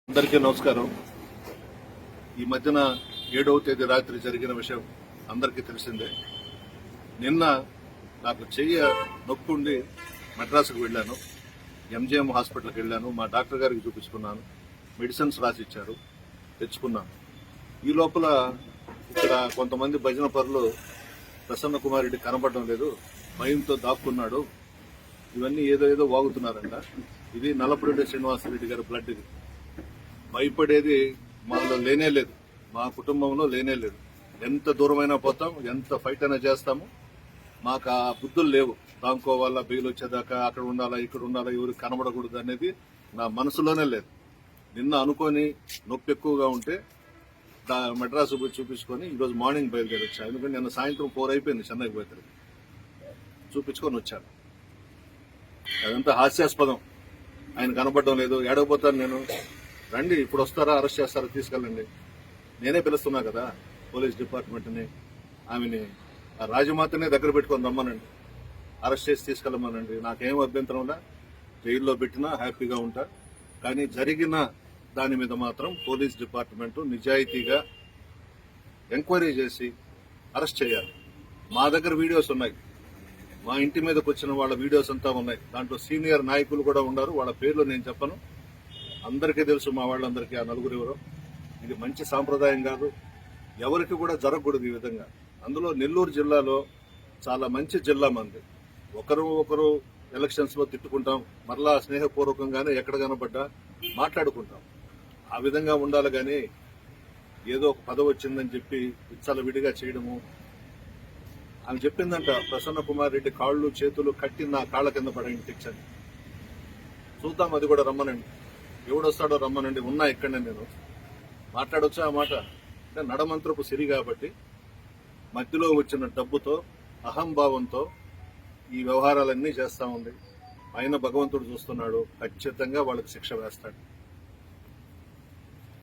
అందరికీ నమస్కారం. ఈ మధ్యన 7వ తేదీ రాత్రి జరిగిన విషయం అందరికీ తెలిసిందే. నిన్న నాకు చెయ్యి నొప్పుండి మద్రాసుకు వెళ్ళాను. ఎంజిఎం హాస్పిటల్కి వెళ్ళాను. మా డాక్టర్ గారికి చూపించుకున్నాను. మెడిసిన్స్ రాసిచ్చారు, తెచ్చుకున్నాను. ఈ లోపల ఇక్కడ కొంతమంది భజన పరులు ప్రసన్న కుమార్ రెడ్డి కనపడడం లేదు, భయంతో దాక్కున్నాడు, ఇవన్నీ ఏదో వాగుతున్నారంట. ఇది నల్లపురెడ్డి శ్రీనివాసరెడ్డి గారి బ్లడ్. ఇది భయపడేది మాలో లేనే లేదు, మా కుటుంబంలో లేనే లేదు. ఎంత దూరమైనా పోతాం, ఎంత ఫైట్ అయినా చేస్తాము. మాకు ఆ బుద్ధులు లేవు. దాంకోవాలా, బెయిల్ వచ్చేదాకా అక్కడ ఉండాలా, ఇక్కడ ఉండాలా, ఎవరికి కనబడకూడదు అనేది నా మనసులోనే లేదు. నిన్న అనుకొని నొప్పి ఎక్కువగా ఉంటే మెడ్రాసు పోయి చూపించుకొని ఈరోజు మార్నింగ్ బయలుదేరి వచ్చాను. ఎందుకంటే నిన్న సాయంత్రం 4 అయిపోయింది చెన్నైకి పోతే. చూపించుకొని వచ్చాను. అదంతా హాస్యాస్పదం. ఆయన కనబడడం లేదు, ఏడకపోతాను నేను. రండి, ఇప్పుడు వస్తారా, అరెస్ట్ చేస్తారా, తీసుకెళ్ళండి. నేనే పిలుస్తున్నా కదా పోలీస్ డిపార్ట్మెంట్ని, ఆమెని ఆ రాజమాతనే దగ్గర పెట్టుకొని రమ్మనండి, అరెస్ట్ చేసి తీసుకెళ్ళమనండి. నాకేం అభ్యంతరంలా, జైల్లో పెట్టినా హ్యాపీగా ఉంటా. కానీ జరిగిన దాని మీద మాత్రం పోలీస్ డిపార్ట్మెంట్ నిజాయితీగా ఎంక్వైరీ చేసి అరెస్ట్ చేయాలి. మా దగ్గర వీడియోస్ ఉన్నాయి, మా ఇంటి మీదకి వచ్చిన వాళ్ళ వీడియోస్ అంతా ఉన్నాయి. దాంట్లో సీనియర్ నాయకులు కూడా ఉన్నారు. వాళ్ళ పేర్లు నేను చెప్పను, అందరికీ తెలుసు. మా వాళ్ళందరికీ ఆ నలుగురు ఎవరో. ఇది మంచి సాంప్రదాయం కాదు, ఎవరికి కూడా జరగకూడదు ఈ విధంగా. అందులో నెల్లూరు జిల్లాలో చాలా మంచి జిల్లా మంది. ఒకరు ఎలక్షన్స్ లో తిట్టుకుంటాం, మరలా స్నేహపూర్వకంగానే ఎక్కడ కనబడ్డా మాట్లాడుకుంటాం. ఆ విధంగా ఉండాలి. కానీ ఏదో ఒక పదవి వచ్చిందని చెప్పి విచ్చల విడిగా చేయడము. ఆమె చెప్పిందంట, ప్రసన్న కుమార్ రెడ్డి కాళ్ళు చేతులు కట్టి నా కాళ్ళ కింద పడండి శిక్షని. చూద్దాం, అది కూడా రమ్మనండి. ఎవడొస్తాడో రమ్మనండి, ఉన్నా ఇక్కడనే నేను మాట్లాడొచ్చా ఆ మాట. అంటే నడమంత్రపు సిరి కాబట్టి మధ్యలో వచ్చిన డబ్బుతో, అహంభావంతో ఈ వ్యవహారాలన్నీ చేస్తా ఉంది. ఆయన భగవంతుడు చూస్తున్నాడు, ఖచ్చితంగా వాళ్ళకి శిక్ష వేస్తాడు.